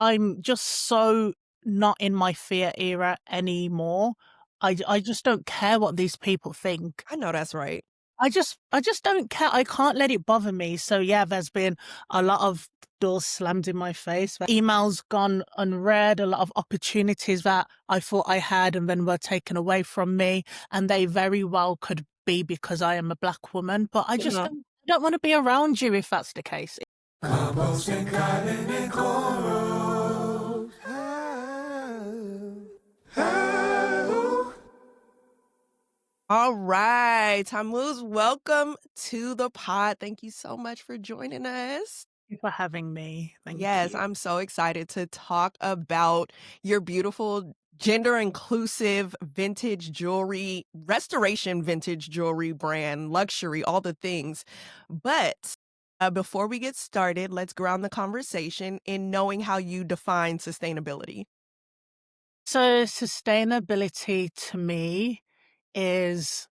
I'm just so not in my fear era anymore. I just don't care what these people think. I know that's right. I just don't care. I can't let it bother me. So yeah, there's been a lot of doors slammed in my face, emails gone unread, a lot of opportunities that I thought I had and then were taken away from me. And they very well could be because I am a black woman, but I just Uh-huh. don't want to be around you if that's the case. Compost and cotton and cornrows. All right, Tammuz, welcome to the pod. Thank you so much for joining us. Thank you for having me. Thank Yes, you. I'm so excited to talk about your beautiful gender inclusive vintage jewelry, restoration vintage jewelry brand, luxury, all the things. But before we get started, let's ground the conversation in knowing how you define sustainability. So sustainability to me is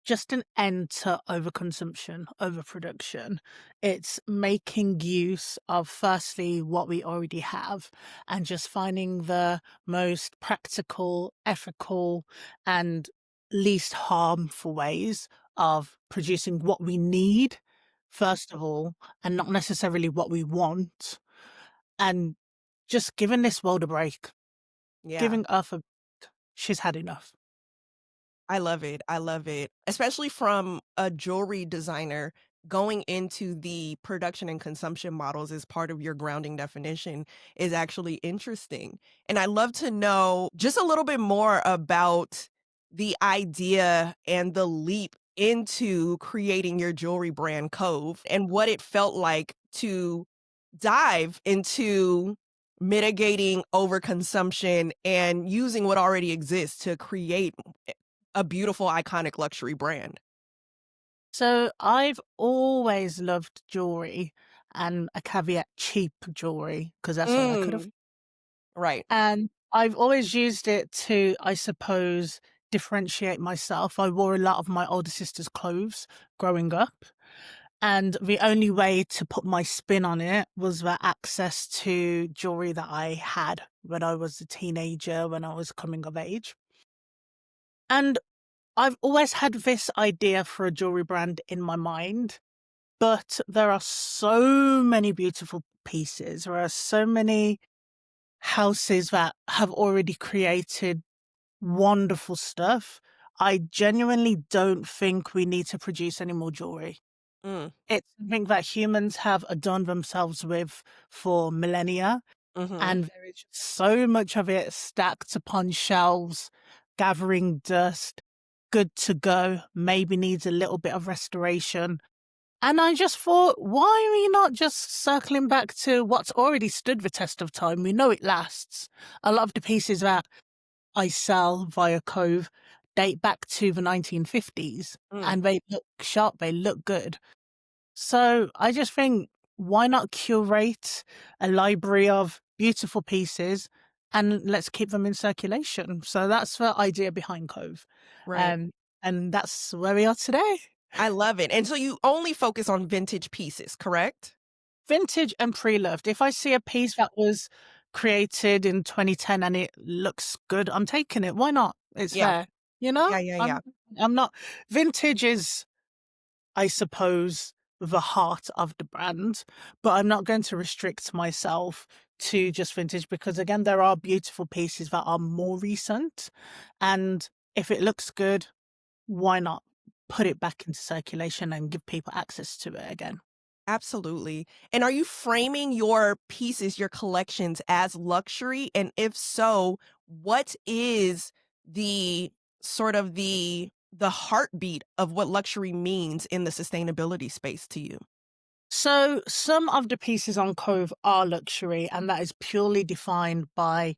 just an end to overconsumption, overproduction. It's making use of firstly what we already have and just finding the most practical, ethical, and least harmful ways of producing what we need, first of all, and not necessarily what we want. And just giving this world a break, Yeah. giving Earth a she's had enough. I love it. I love it. Especially from a jewelry designer going into the production and consumption models as part of your grounding definition is actually interesting. And I'd love to know just a little bit more about the idea and the leap into creating your jewelry brand Cove and what it felt like to dive into mitigating overconsumption and using what already exists to create a beautiful, iconic luxury brand. So I've always loved jewelry and a caveat cheap jewelry because that's all I could have. Mm, right. And I've always used it to, I suppose, differentiate myself. I wore a lot of my older sister's clothes growing up. And the only way to put my spin on it was the access to jewelry that I had when I was a teenager, when I was coming of age. And I've always had this idea for a jewelry brand in my mind, but there are so many beautiful pieces. There are so many houses that have already created wonderful stuff. I genuinely don't think we need to produce any more jewelry. Mm, It's something that humans have adorned themselves with for millennia, mhm. and there is just so much of it stacked upon shelves, gathering dust, good to go, maybe needs a little bit of restoration. And I just thought, why are we not just circling back to what's already stood the test of time? We know it lasts. A lot of the pieces that I sell via Cove date back to the 1950s Mm. and they look sharp, they look good. So I just think, why not curate a library of beautiful pieces and let's keep them in circulation? So that's the idea behind Cove. Right. Um, and that's where we are today. I love it. And so you only focus on vintage pieces, correct? Vintage and pre-loved. If I see a piece that was created in 2010 and it looks good, I'm taking it. Why not? It's Yeah. there. You Yeah, know, yeah, yeah. I'm not vintage is, I suppose, the heart of the brand, but I'm not going to restrict myself to just vintage because again, there are beautiful pieces that are more recent. And if it looks good, why not put it back into circulation and give people access to it again? Absolutely. And are you framing your pieces, your collections as luxury? And if so, what is the sort of the heartbeat of what luxury means in the sustainability space to you? So some of the pieces on Cove are luxury, and that is purely defined by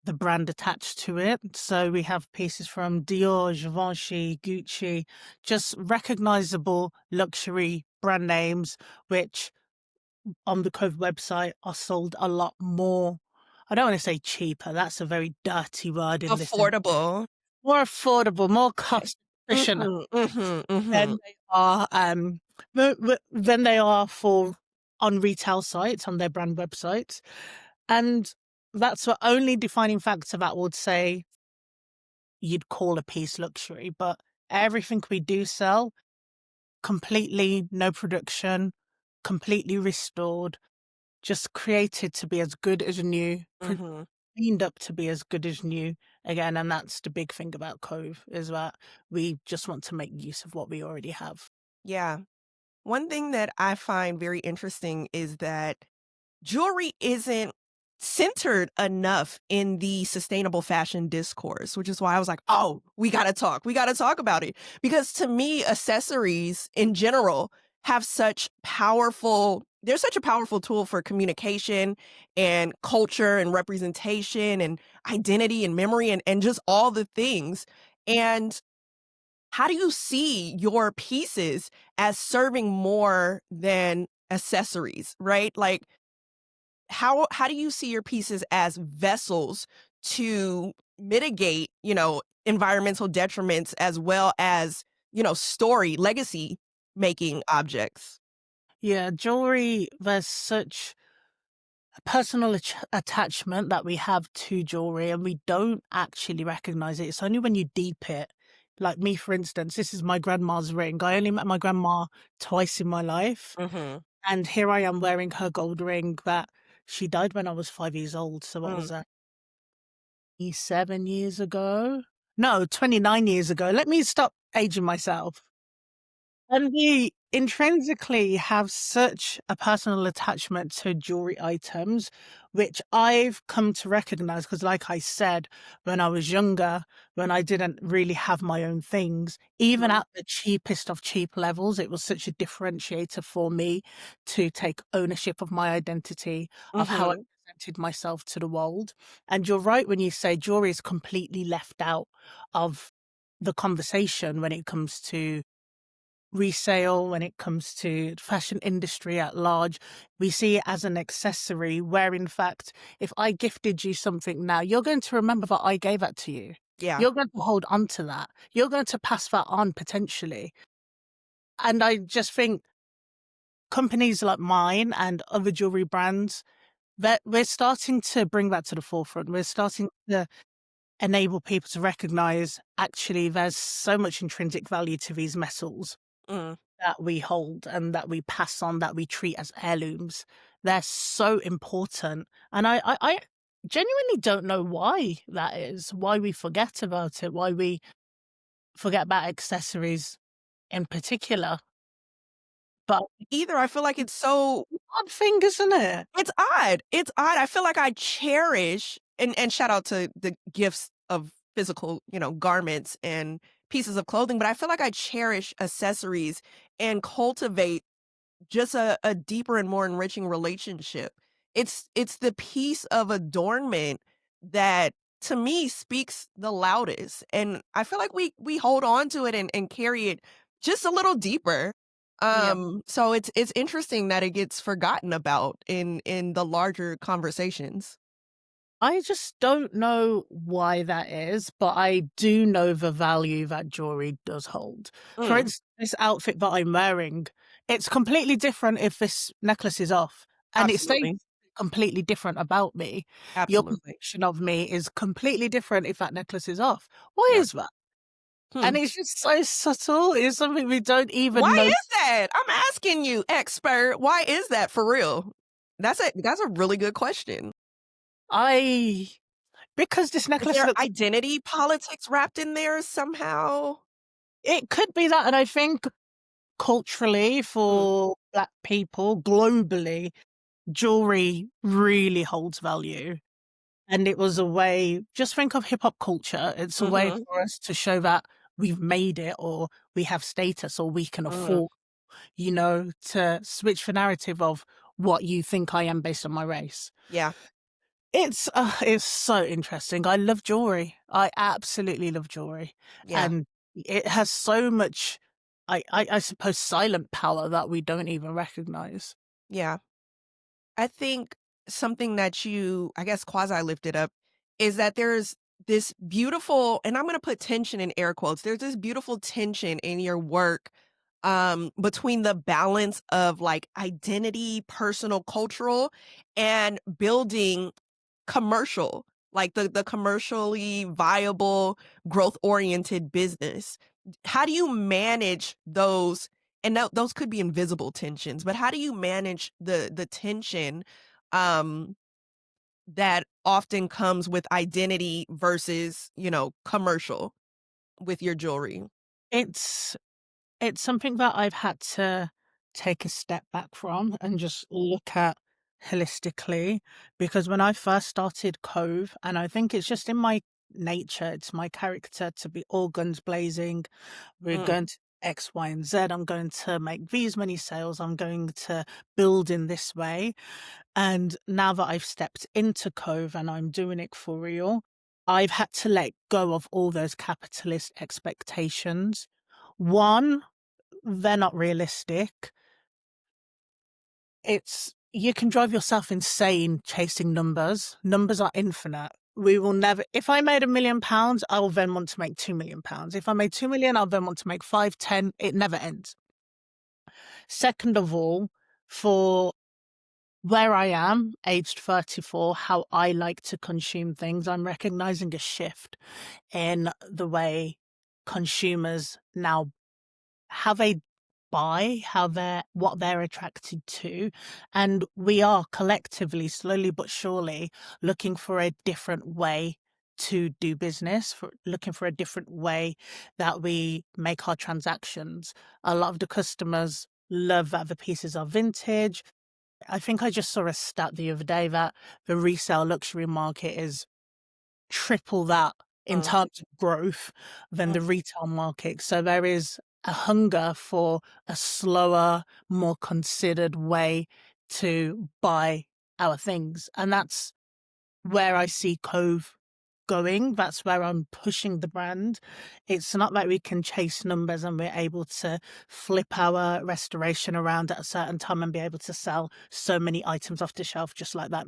the brand attached to it. So we have pieces from Dior, Givenchy, Gucci, just recognizable luxury brand names, which on the Cove website are sold a lot more. I don't want to say cheaper. That's a very dirty word in this. Affordable. More affordable, more cost efficient Mhm, mhm, mhm. than they are than they are for on retail sites, on their brand websites. And that's the only defining factor that would say you'd call a piece luxury. But everything we do sell, completely no production, completely restored, just created to be as good as new, Mhm. cleaned up to be as good as new again. And that's the big thing about Cove, is that we just want to make use of what we already have. Yeah. One thing that I find very interesting is that jewelry isn't centered enough in the sustainable fashion discourse, which is why I was like, "Oh, we gotta talk. We gotta talk about it." Because to me, accessories in general have such powerful they're such a powerful tool for communication and culture and representation and identity and memory and just all the things. And how do you see your pieces as serving more than accessories, right? Like how do you see your pieces as vessels to mitigate, environmental detriments as well as, story, legacy making objects? Yeah, jewelry, there's such a personal attachment that we have to jewelry, and we don't actually recognize it. It's only when you deep it. Like me, for instance, this is my grandma's ring. I only met my grandma twice in my life. Mhm. And here I am wearing her gold ring that she died when I was 5 years old. So what was Mm. that? 7 years ago? No, 29 years ago. Let me stop aging myself. And we intrinsically have such a personal attachment to jewelry items, which I've come to recognize because, like I said, when I was younger, when I didn't really have my own things, even Mhm. at the cheapest of cheap levels, it was such a differentiator for me to take ownership of my identity, of how I Mhm. presented myself to the world. And you're right when you say jewelry is completely left out of the conversation when it comes to resale, when it comes to fashion industry at large. We see it as an accessory where, in fact, if I gifted you something now, you're going to remember that I gave that to you. Yeah. You're going to hold on to that. You're going to pass that on potentially. And I just think companies like mine and other jewelry brands, that we're starting to bring that to the forefront. We're starting to enable people to recognize actually there's so much intrinsic value to these metals Mm. that we hold and that we pass on, that we treat as heirlooms. They're so important. And I genuinely don't know why that is, why we forget about it, why we forget about accessories in particular. But Either I feel like it's so odd thing, isn't it? it's odd. It's odd. I feel like I cherish and shout out to the gifts of physical, garments and pieces of clothing, but I feel like I cherish accessories and cultivate just a deeper and more enriching relationship. It's the piece of adornment that to me speaks the loudest. And I feel like we hold on to it and carry it just a little deeper. Yeah. So it's interesting that it gets forgotten about in the larger conversations. I just don't know why that is, but I do know the value that jewelry does hold. For Mm, instance, this outfit that I'm wearing, it's completely different if this necklace is off, and it stays absolutely. completely different about me. Your Absolutely. perception of me is completely different if that necklace is off. Why Yeah. is that? Hmm. And it's just so subtle. It's something we don't even Why know. is that? I'm asking you, expert. Why is that for real? That's a really good question. I because this Is necklace there looks. identity politics wrapped in there somehow? It could be that, and I think culturally Mm, for Black people globally, jewelry really holds value. And it was a way, just think of hip hop culture. It's a way mhm, for us to show that we've made it, or we have status, or we can mm, afford, to switch the narrative of what you think I am based on my race. yeah, It's so interesting. I love jewelry. I absolutely love jewelry. yeah, And it has so much, I suppose, silent power that we don't even recognize. yeah. I think something that you, I guess, quasi lifted up is that there's this beautiful, and I'm gonna put tension in air quotes, there's this beautiful tension in your work between the balance of like identity, personal, cultural, and building commercial, like the commercially viable, growth-oriented business. How do you manage those? And those could be invisible tensions, but how do you manage the tension um, that often comes with identity versus, commercial with your jewelry? It's It's something that I've had to take a step back from and just look at holistically, because when I first started COVE, and I think it's just in my nature, it's my character to be all guns blazing. We're Mm, going to X, Y, and Z. I'm going to make these many sales. I'm going to build in this way. And now that I've stepped into COVE and I'm doing it for real, I've had to let go of all those capitalist expectations. One, they're not realistic. You can drive yourself insane chasing numbers. Numbers are infinite. We will never, if I made £1 million, I will then want to make £2 million. If I made 2 million, I'll then want to make 5, 10. It never ends. Second of all, for where I am, aged 34, how I like to consume things, I'm recognizing a shift in the way consumers now, how they buy, what they're attracted to. And we are collectively, slowly but surely, looking for a different way to do business, looking for a different way that we make our transactions. A lot of the customers love that the pieces are vintage. I think I just saw a stat the other day that the resale luxury market is triple that in mm, terms of growth than mm. the retail market. So there is a hunger for a slower, more considered way to buy our things. And that's where I see COVE going. That's where I'm pushing the brand. It's not that we can chase numbers and we're able to flip our restoration around at a certain time and be able to sell so many items off the shelf just like that.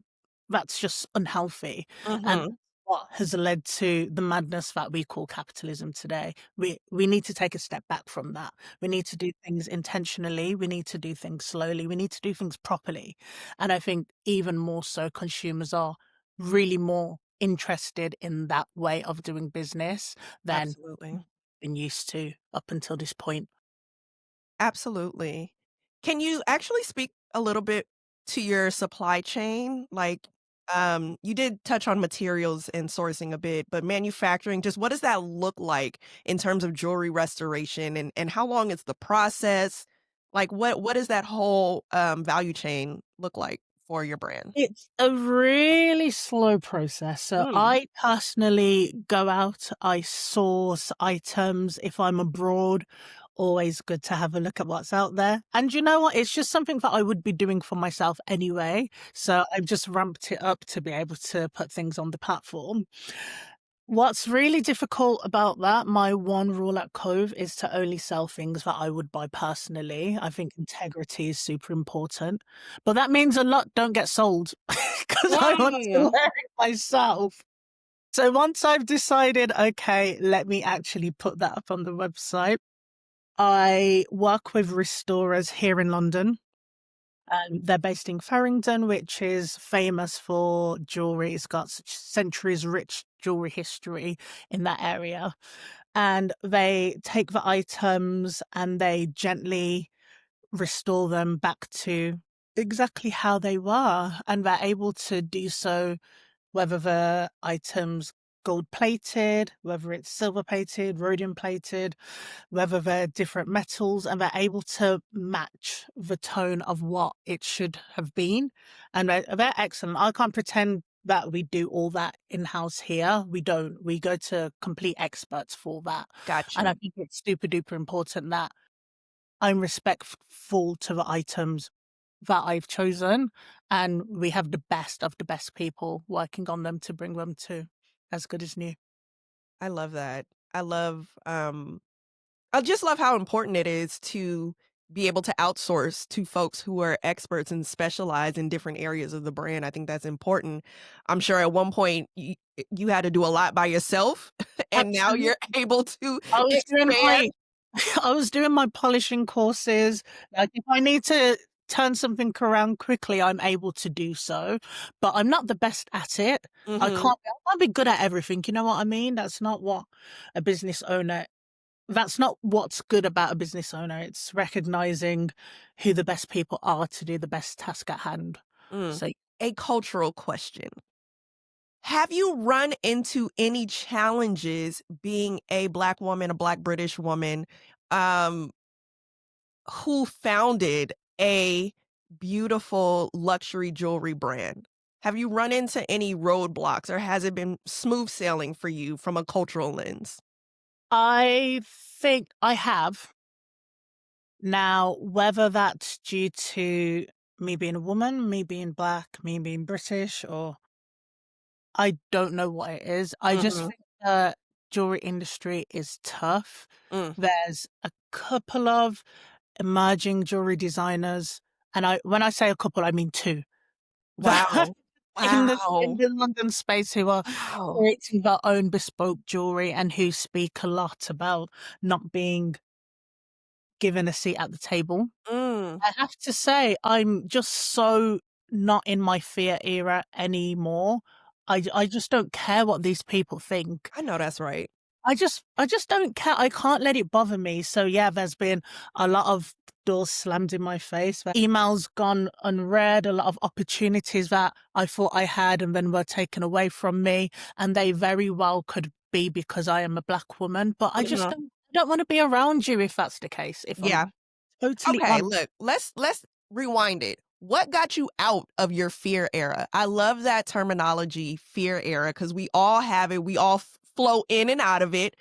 That's just unhealthy. And Mhm. what has led to the madness that we call capitalism today. We need to take a step back from that. We need to do things intentionally. We need to do things slowly. We need to do things properly. And I think even more so consumers are really more interested in that way of doing business than Absolutely. been used to up until this point. Absolutely. Can you actually speak a little bit to your supply chain? Like, you did touch on materials and sourcing a bit, but manufacturing, just what does that look like in terms of jewelry restoration and how long is the process? Like what does that whole value chain look like for your brand? It's a really slow process. So Mm, I personally go out, I source items if I'm abroad. Always good to have a look at what's out there. And you know what? It's just something that I would be doing for myself anyway. So I've just ramped it up to be able to put things on the platform. What's really difficult about that, my one rule at COVE is to only sell things that I would buy personally. I think integrity is super important. But that means a lot don't get sold because I want to mm. wear it myself. So once I've decided, okay, let me actually put that up on the website, I work with restorers here in London. They're based in Farringdon, which is famous for jewelry. It's got such centuries rich jewelry history in that area. And they take the items and they gently restore them back to exactly how they were. And they're able to do so whether the items gold plated, whether it's silver plated, rhodium plated, whether they're different metals, and they're able to match the tone of what it should have been. And they're excellent. I can't pretend that we do all that in-house here. We don't. We go to complete experts for that. And I Gotcha. think it's super duper important that I'm respectful to the items that I've chosen, and we have the best of the best people working on them to bring them to as good as new. I love that. I love I just love how important it is to be able to outsource to folks who are experts and specialize in different areas of the brand. I think that's important. I'm sure at one point you had to do a lot by yourself and now Absolutely. you're able to I was doing expand. great. I was doing my polishing courses. Like, if I need to turn something around quickly, I'm able to do so, but I'm not the best at it. Mhm. I can't be good at everything, you know what I mean? A business owner that's not what's good about a business owner. It's recognizing who the best people are to do the best task at hand. Mm. So A cultural question. Have you run into any challenges being a Black woman, a Black British woman, um, who founded a beautiful luxury jewelry brand? Have you run into any roadblocks, or has it been smooth sailing for you from a cultural lens? I think I have. Now, whether that's due to me being a woman, me being black, me being British, or I don't know what it is. I just Mhm. think the jewelry industry is tough. Mm. There's a couple of emerging jewelry designers, and when I say a couple, I mean two that Wow. in Wow. the London space who are Wow. creating their own bespoke jewelry and who speak a lot about not being given a seat at the table. Mm. I have to say, I'm just so not in my fear era anymore. I just don't care what these people think. I know that's right. I just don't care. I can't let it bother me. So yeah, there's been a lot of doors slammed in my face, where emails gone unread, a lot of opportunities that I thought I had and then were taken away from me. And they very well could be because I am a black woman. But Mhm. I don't want to be around you if that's the case, if I'm Yeah. totally Okay, honest. look, let's rewind it. What got you out of your fear era? I love that terminology, fear era, because we all have it. We all flow in and out of it.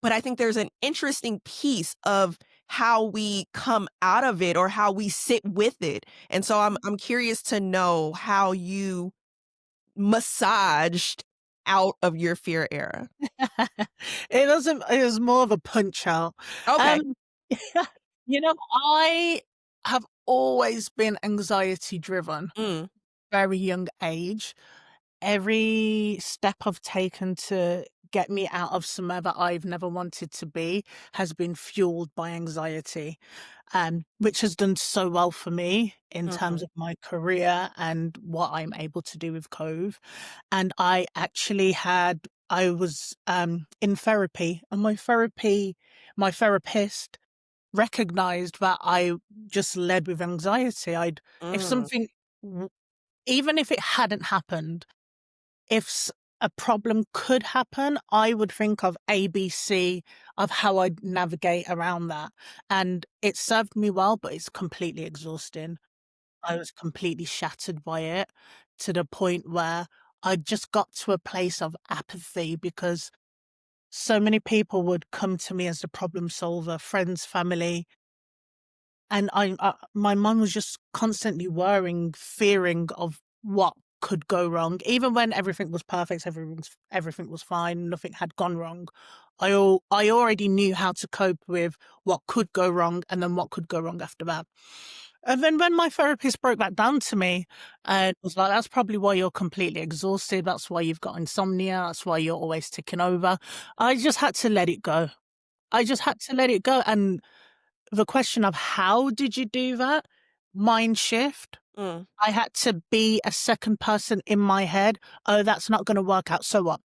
But I think there's an interesting piece of how we come out of it or how we sit with it. And so I'm curious to know how you massaged out of your fear era. It was more of a punch out. Okay. Um, you know, I have always been anxiety driven, Mm, very young age. Every step I've taken to get me out of somewhere that I've never wanted to be has been fueled by anxiety, which has done so well for me in terms mhm, of my career and what I'm able to do with Cove. And I was in therapy, and my therapist recognized that I just led with anxiety. If mm, something, even if it hadn't happened, if a problem could happen, I would think of ABC of how I'd navigate around that. And it served me well, but it's completely exhausting. I was completely shattered by it to the point where I just got to a place of apathy because so many people would come to me as the problem solver, friends, family, and my mum was just constantly worrying, fearing of what could go wrong. Even when everything was perfect, everything was fine, nothing had gone wrong. I already knew how to cope with what could go wrong and then what could go wrong after that. And then when my therapist broke that down to me and was like, that's probably why you're completely exhausted. That's why you've got insomnia. That's why you're always ticking over. I just had to let it go. I just had to let it go. And the question of how did you do that? Mind shift. mm, I had to be a second person in my head. Oh, that's not going to work out. So what?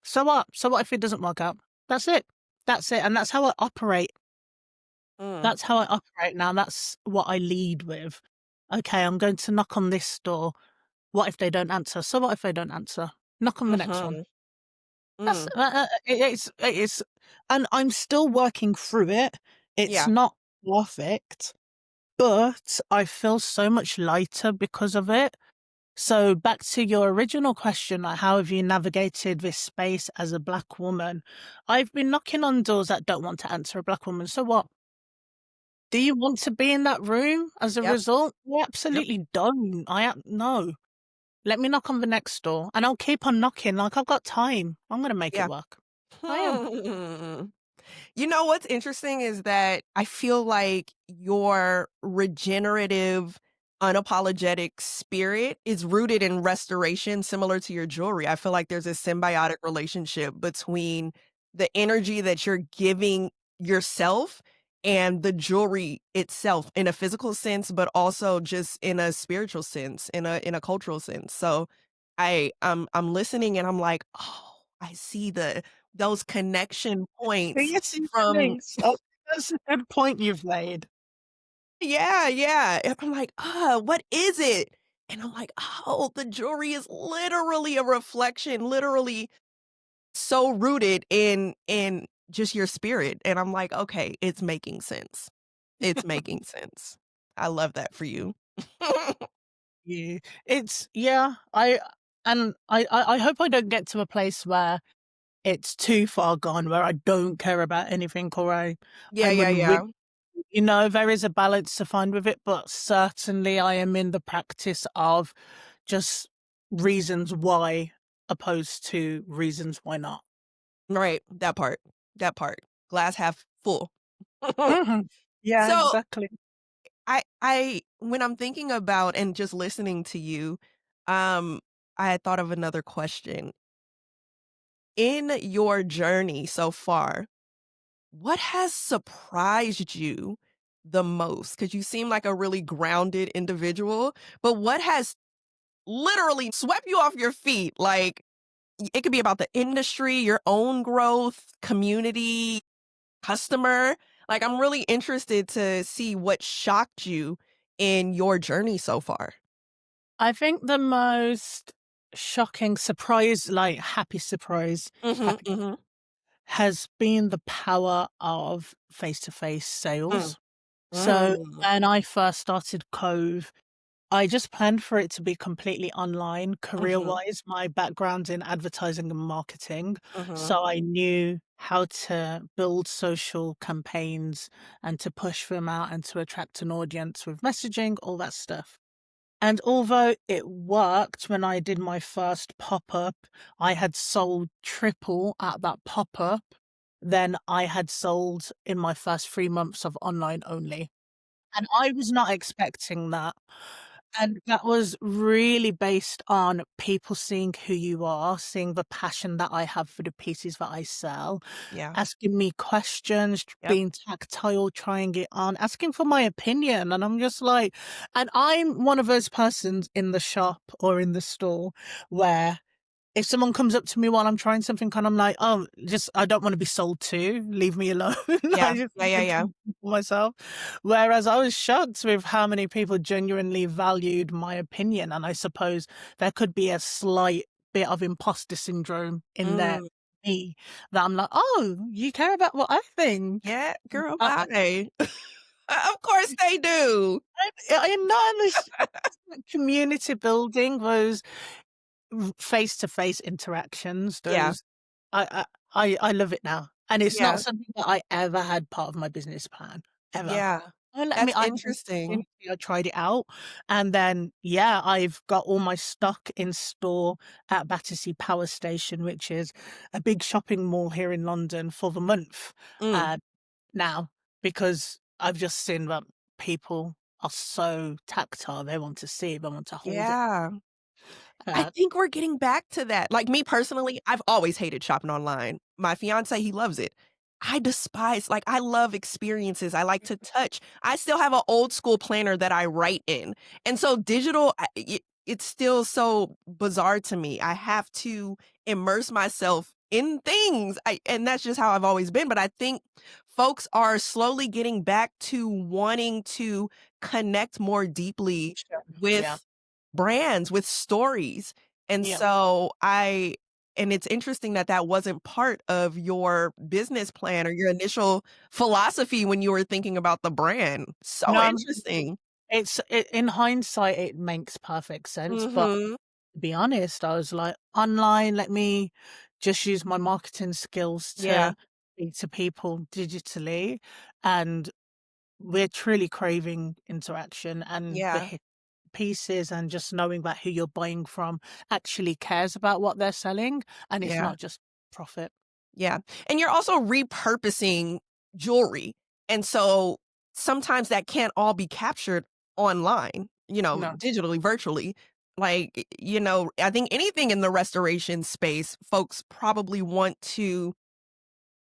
So what? So what if it doesn't work out? That's it. That's it. And that's how I operate. mm, That's how I operate now. That's what I lead with. Okay, I'm going to knock on this door. What if they don't answer? So what if they don't answer? Knock on the next one. mhm, That's mm. it's, and I'm still working through it. It's Yeah. not perfect, but I feel so much lighter because of it. So back to your original question, like how have you navigated this space as a black woman? I've been knocking on doors that don't want to answer a black woman. So what? Do you want to be in that room as a Yep. result? I Yep. absolutely don't. No. Let me knock on the next door and I'll keep on knocking. Like I've got time. I'm going to make it Yeah. work. I am. Hmm. You know what's interesting is that I feel like your regenerative, unapologetic spirit is rooted in restoration, similar to your jewelry. I feel like there's a symbiotic relationship between the energy that you're giving yourself and the jewelry itself in a physical sense, but also just in a spiritual sense, in a cultural sense. So I'm listening and I'm like, "Oh, I see those connection points Yes, you from." think so. That's a good point you've made. Yeah, yeah, and I'm like, what is it?" And I'm like, "Oh, the jewelry is literally a reflection, literally so rooted in just your spirit." And I'm like, "Okay, it's making sense. It's making sense." I love that for you. You it's yeah, I hope I don't get to a place where it's too far gone, where I don't care about anything or Yeah, I'm yeah, unwi yeah. there is a balance to find with it, but certainly I am in the practice of just reasons why opposed to reasons why not. Right, that part, that part. Glass half full. Mhm. Yeah, So, exactly. I when I'm thinking about and just listening to you, um, I had thought of another question. In your journey so far, what has surprised you the most? Because you seem like a really grounded individual, but what has literally swept you off your feet? Like, it could be about the industry, your own growth, community, customer. Like, I'm really interested to see what shocked you in your journey so far. I think the most shocking surprise, like happy surprise, Mhm, happy mhm, has been the power of face-to-face mm, sales. So mm, when I first started COVE, I just planned for it to be completely online. mhm, Career-wise, my background's in advertising and marketing, mhm. so I knew how to build social campaigns and to push them out and to attract an audience with messaging, all that stuff. And although it worked when I did my first pop-up, I had sold triple at that pop-up than I had sold in my first 3 months of online only. And I was not expecting that. And that was really based on people seeing who you are, seeing the passion that I have for the pieces that I sell, Yeah, asking me questions, yep. being tactile, trying it on, asking for my opinion. And I'm just like, and I'm one of those persons in the shop or in the store where if someone comes up to me while I'm trying something and I'm like, "Oh, just I don't wanna be sold to, leave me alone." I Yeah, just yeah, want yeah, to yeah. keep for myself. Whereas I was shocked with how many people genuinely valued my opinion, and I suppose there could be a slight bit of imposter syndrome in there, Mm, me, that I'm like, "Oh, you care about what I think?" yeah, girl, I bye. Of course they do. I know this community building, those face-to-face interactions, Yeah, those I love it now, and it's not yeah, something that I ever had part of my business plan, ever. yeah. That's I interesting. I tried it out, and then, yeah, I've got all my stock in store at Battersea Power Station, which is a big shopping mall here in London for the month, Mm, uh, now, because I've just seen that people are so tactile, they want to see it, they want to hold it. yeah. I Uh, think we're getting back to that. Like, me personally, I've always hated shopping online. My fiancé, he loves it. I despise, like, I love experiences. I like to touch. I still have an old school planner that I write in. And so digital, it's still so bizarre to me. I have to immerse myself in things. And that's just how I've always been. But I think folks are slowly getting back to wanting to connect more deeply Sure. Yeah, with brands, with stories. And yeah. so and it's interesting that that wasn't part of your business plan or your initial philosophy when you were thinking about the brand. So No, interesting. in hindsight, it makes perfect sense, but Mhm. to be honest, I was like, "Online, let me just use my marketing skills Yeah, to speak to people digitally," and we're truly craving interaction and the yeah, pieces and just knowing that who you're buying from actually cares about what they're selling, and it's yeah. not just profit. Yeah, and you're also repurposing jewelry, and so sometimes that can't all be captured online, No. digitally, virtually. Like, I think anything in the restoration space, folks probably want to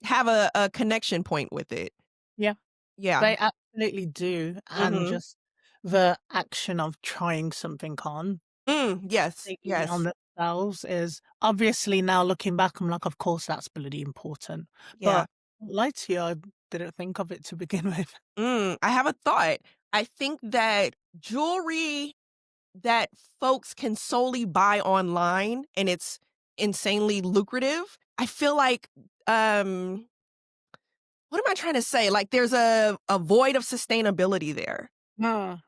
have a connection point with it. Yeah, Yeah. they absolutely do. And Mhm. just the action of trying something on, Yes, taking it on yes. themselves is obviously now looking back, I'm like, of course that's bloody important. Yeah. But I won't lie to you, I didn't think of it to begin with. I have a thought. I think that jewelry that folks can solely buy online and it's insanely lucrative, I feel like, um, what am I trying to say? Like there's a void of sustainability there. Ah,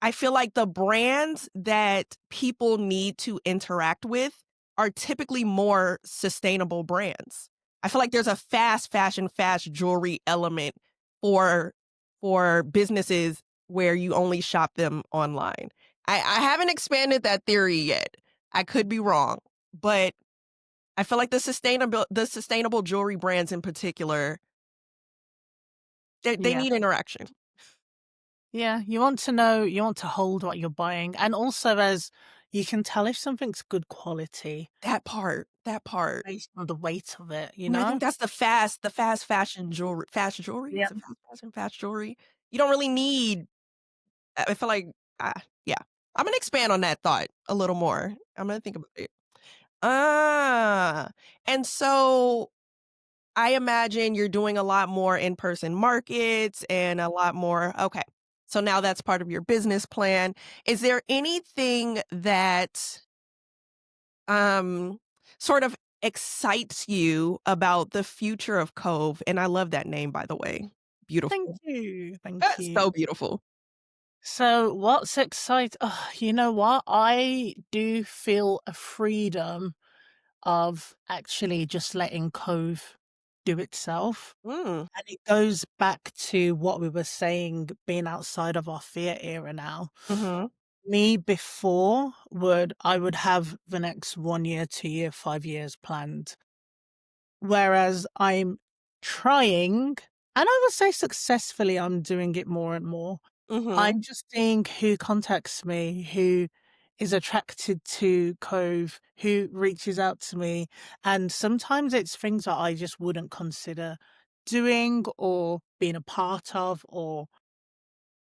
I feel like the brands that people need to interact with are typically more sustainable brands. I feel like there's a fast fashion, fast jewelry element for businesses where you only shop them online. I haven't expanded that theory yet. I could be wrong, but I feel like the sustainable jewelry brands in particular, they yeah. need interaction. Yeah, you want to know, you want to hold what you're buying. And also, as you can tell if something's good quality That part. based on the weight of it, you And I know? think that's the fast fashion jewelry fast jewelry? Yeah. Is it fast fashion, fast jewelry? You don't really need I feel like yeah. I'm gonna expand on that thought a little more. I'm gonna think about it. Ah, and so I imagine you're doing a lot more in-person markets and a lot more okay. So now that's part of your business plan. Is there anything that um, sort of excites you about the future of COVE? And I love that name, by the way. Thank Beautiful. you. Thank That's you. so beautiful. So, what's exciting? Oh, you know what? I do feel a freedom of actually just letting Cove do itself. Mm, And it goes back to what we were saying, being outside of our fear era now. mhm, Me before I would have the next 1 year, 2 year, 5 years planned. Whereas I'm trying, and I would say successfully, I'm doing it more and more. mhm, I'm just seeing who contacts me, who is attracted to Cove, who reaches out to me. And sometimes it's things that I just wouldn't consider doing or being a part of or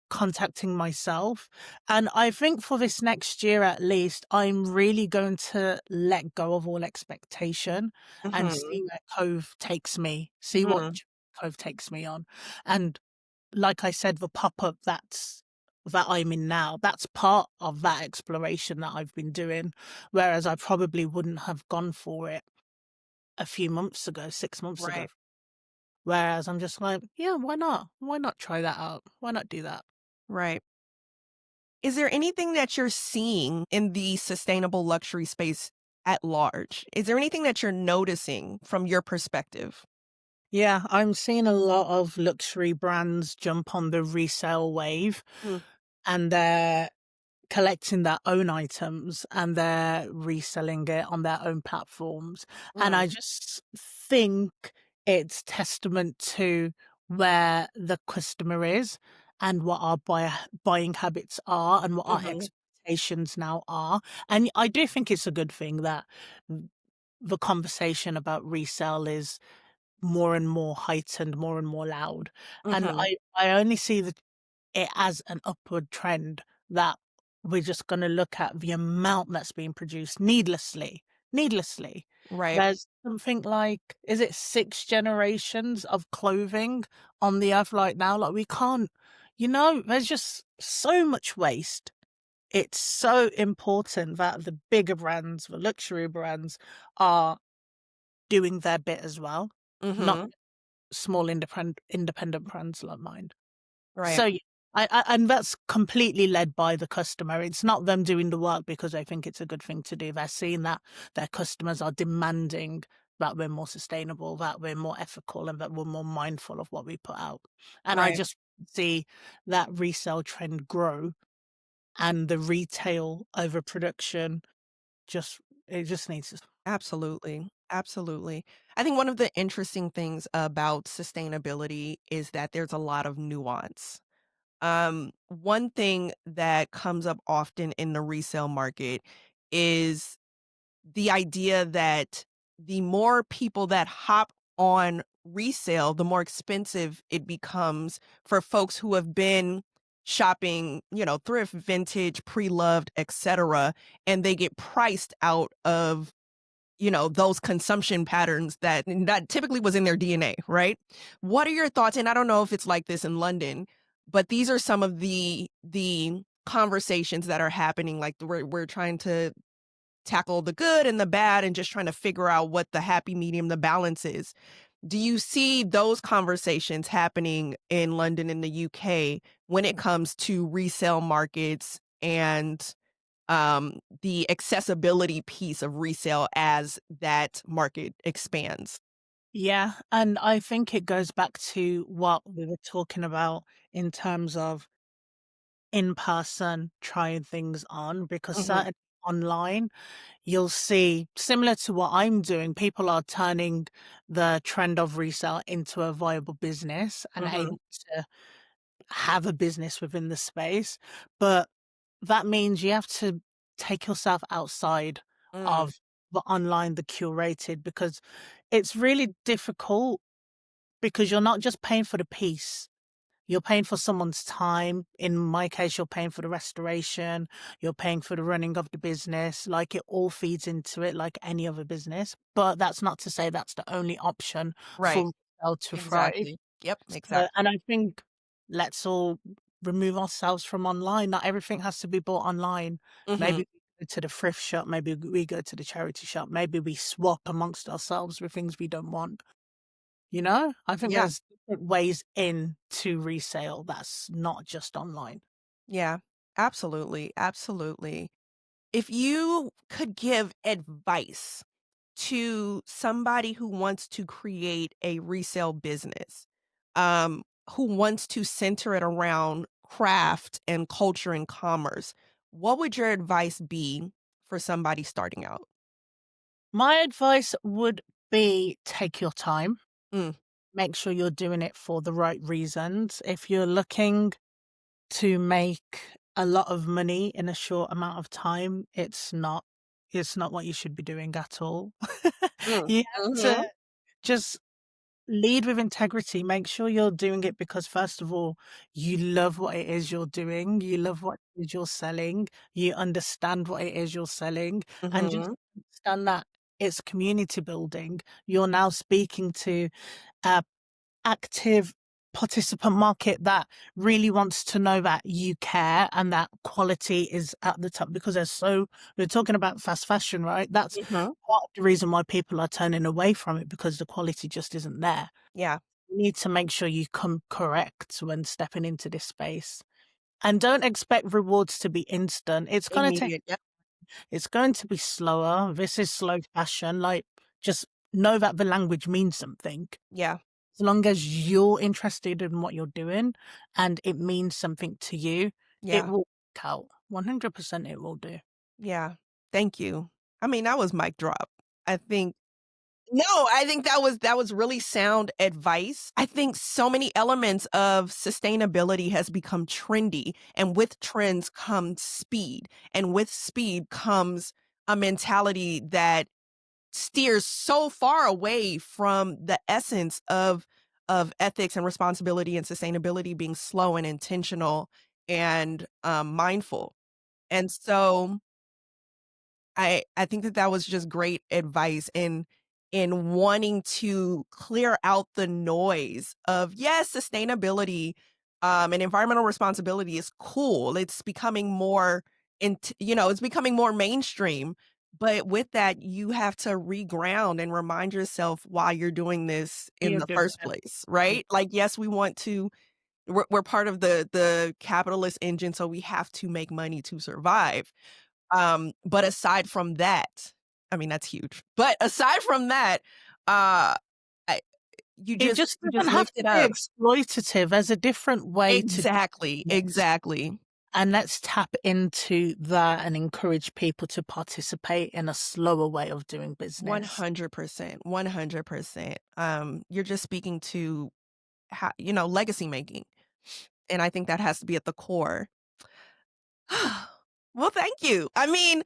contacting myself. And I think for this next year at least, I'm really going to let go of all expectation and mhm, see where Cove takes me, see what mhm. Cove takes me on. And like I said, the pop-up that I'm in now, that's part of that exploration that I've been doing. Whereas I probably wouldn't have gone for it a few months ago, 6 months ago. Right, Whereas I'm just like, yeah, why not? Why not try that out? Why not do that? right. Is there anything that you're seeing in the sustainable luxury space at large? Is there anything that you're noticing from your perspective? Yeah, I'm seeing a lot of luxury brands jump on the resale wave Mm, and they're collecting their own items and they're reselling it on their own platforms. And mm, I just think it's testament to where the customer is and what our buying habits are and what our mhm, expectations now are. And I do think it's a good thing that the conversation about resale is more and more heightened, more and more loud. And mhm. I only see it as an upward trend that we're just gonna look at the amount that's being produced needlessly. Needlessly. Right. There's something like, is it 6 generations of clothing on the earth right now? Like, we can't, there's just so much waste. It's so important that the bigger brands, the luxury brands, are doing their bit as well, not Mhm. small independent brands like mine. Right. So, yeah, and that's completely led by the customer. It's not them doing the work because they think it's a good thing to do. They're seeing that their customers are demanding that we're more sustainable, that we're more ethical, and that we're more mindful of what we put out. And I Right. just see that resale trend grow and the retail overproduction it just needs to. Absolutely. Absolutely. I think one of the interesting things about sustainability is that there's a lot of nuance. One thing that comes up often in the resale market is the idea that the more people that hop on resale, the more expensive it becomes for folks who have been shopping, thrift, vintage, pre-loved, etc., and they get priced out of, those consumption patterns that typically was in their DNA, right? What are your thoughts? And I don't know if it's like this in London, but these are some of the conversations that are happening. Like we're trying to tackle the good and the bad and just trying to figure out what the happy medium, the balance is. Do you see those conversations happening in London and the UK when it comes to resale markets and the accessibility piece of resale as that market expands? Yeah, and I think it goes back to what we were talking about in terms of in person trying things on, because Mhm, certainly online you'll see, similar to what I'm doing, people are turning the trend of resale into a viable business and mhm, able to have a business within the space. But that means you have to take yourself outside mm, of the online, the curated, because it's really difficult, because you're not just paying for the piece. You're paying for someone's time. In my case, you're paying for the restoration. You're paying for the running of the business. Like, it all feeds into it like any other business. But that's not to say that's the only option right, for retail to thrive. exactly. Yep, So, exactly. and I think let's all remove ourselves from online. Not everything has to be bought online. Mhm, Maybe we go to the thrift shop. Maybe we go to the charity shop. Maybe we swap amongst ourselves with things we don't want. I think yeah, there's different ways into resale that's not just online. yeah, absolutely, absolutely. If you could give advice to somebody who wants to create a resale business, who wants to center it around craft and culture and commerce, what would your advice be for somebody starting out? My advice would be take your time. Mm, Make sure you're doing it for the right reasons. If you're looking to make a lot of money in a short amount of time, it's not what you should be doing at all. mm, You have to mhm, just lead with integrity. Make sure you're doing it because, first of all, you love what it is you're doing. You love what it is you're selling. You understand what it is you're selling, and just mhm, understand that it's community building. You're now speaking to a active participant market that really wants to know that you care and that quality is at the top, because we're talking about fast fashion, right? That's mhm. part of the reason why people are turning away from it, because the quality just isn't there. Yeah, You need to make sure you come correct when stepping into this space. And don't expect rewards to be instant. immediate. Yep. It's going to be slower. This is slow fashion. Like, just know that the language means something. Yeah, As long as you're interested in what you're doing and it means something to you, it yeah, will work out. 100% it will do. yeah. Thank you. I mean, that was mic drop. I think No, I think that was really sound advice. I think so many elements of sustainability has become trendy, and with trends comes speed, and with speed comes a mentality that steers so far away from the essence of ethics and responsibility and sustainability being slow and intentional and mindful. And so I think that was just great advice in wanting to clear out the noise of, yes, sustainability, and environmental responsibility is cool. It's becoming more it's becoming more mainstream. But with that, you have to reground and remind yourself why you're doing this in You're the doing first it. place, right? Like, yes, we want to we're part of the capitalist engine, so we have to make money to survive. But aside from that, I mean, that's huge. But aside from that, uh, I you It just just you doesn't just have lift to it be up. exploitative. There's a different way to do Exactly, business. exactly. And let's tap into that and encourage people to participate in a slower way of doing business. 100%, 100%. You're just speaking to legacy making, and I think that has to be at the core. Well, thank you. I mean,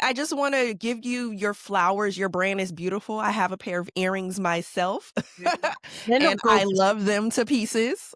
I just want to give you your flowers. Your brand is beautiful. I have a pair of earrings myself, They and look I gorgeous. love them to pieces.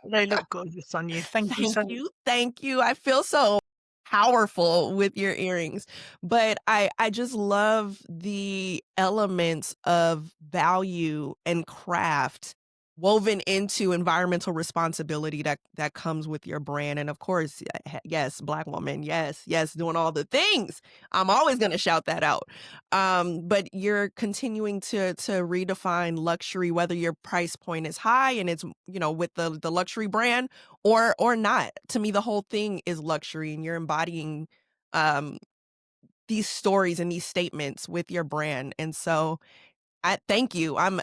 They look gorgeous on you. Thank you Thank so much. you. Thank you. I feel so powerful with your earrings. But I just love the elements of value and craft woven into environmental responsibility that comes with your brand. And of course, yes, Black woman, yes, yes, doing all the things. I'm always going to shout that out. But you're continuing to redefine luxury, whether your price point is high and it's, with the luxury brand, or not. To me, the whole thing is luxury, and you're embodying um these stories and these statements with your brand. And so I thank you. I'm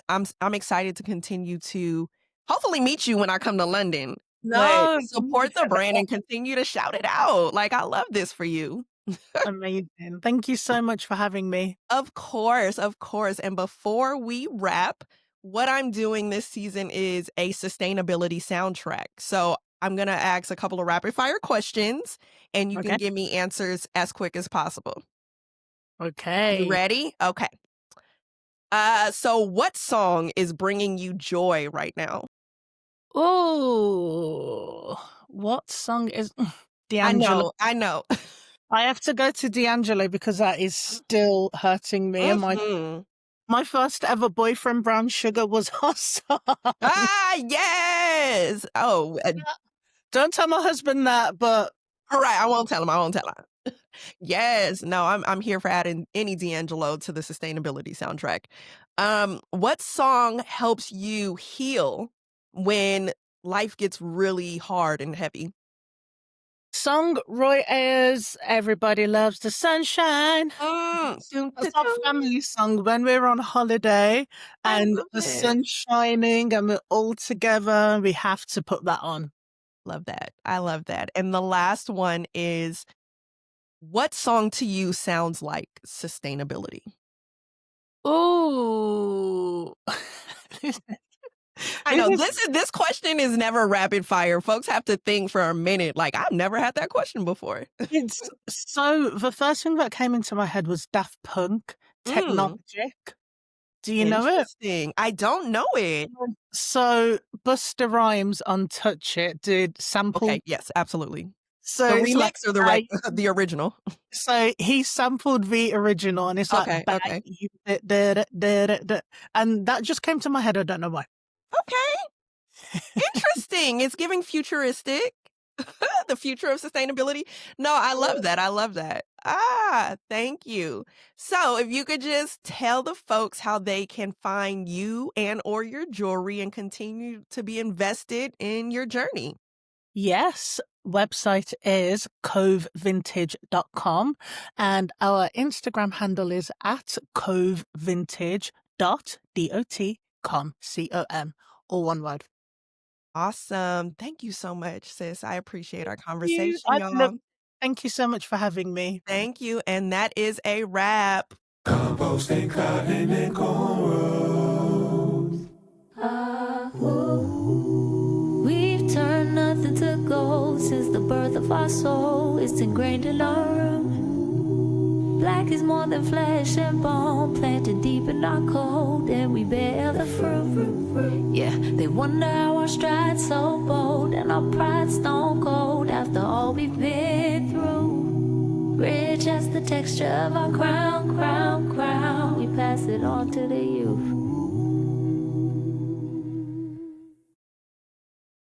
excited to continue to hopefully meet you when I come to London, but No, we need to support the set that brand up. and continue to shout it out. Like, I love this for you. Amazing. Thank you so much for having me. Of course, of course. And before we wrap, what I'm doing this season is a sustainability soundtrack. So I'm going to ask a couple of rapid fire questions, and you can Okay. give me answers as quick as possible. You Okay. ready? Okay. So what song is bringing you joy right now? Oh, what song is I D'Angelo? know, I know. I have to go to D'Angelo because that is still hurting me. And Mhm. my first ever boyfriend, Brown Sugar, was her song. Ah, yes. Oh, Don't tell my husband that, but all right. I won't tell him. I won't tell him. Yes. No, I'm here for adding any D'Angelo to the sustainability soundtrack. What song helps you heal when life gets really hard and heavy? song Roy Ayers, Everybody Loves the Sunshine. Dun, That's dun, our dun. family song when we're on holiday I and love the it. sun's shining and we're all together. We have to put that on. Love that. I love that. And the last one is, what song to you sounds like sustainability? Ooh. This I this know is this question is never rapid fire. Folks have to think for a minute. Like, I've never had that question before. it's so the first thing that came into my head was Daft Punk, Mm, Technologic. Do you know it? interesting. I don't know it. So Busta Rhymes on Touch It did sample. Okay, yes, absolutely. So The it's like remix or the the original? so he sampled the original and it's like Okay, bang okay. you da, da, da, da, da. And that just came to my head. I don't know why. Okay, interesting. It's giving futuristic. The future of sustainability. No, I love that. I love that. Ah, thank you. So, if you could just tell the folks how they can find you and or your jewelry and continue to be invested in your journey. Yes, website is covevintage.com and our Instagram handle is at covevintage.com, C-O-M, all one word. Awesome. Thank you so much, sis. I appreciate our You, conversation, I've y'all. loved. Thank you so much for having me. Thank you. And that is a wrap. Composting, cotton, and cornrows. We've turned nothing to gold since the birth of our soul. It's ingrained in our room. Black is more than flesh and bone, planted deep in our code, and we bear the fruit. Yeah, they wonder how our stride's so bold, and our pride stone cold after all we've been through. Rich as the texture of our crown, crown, crown. We pass it on to the youth.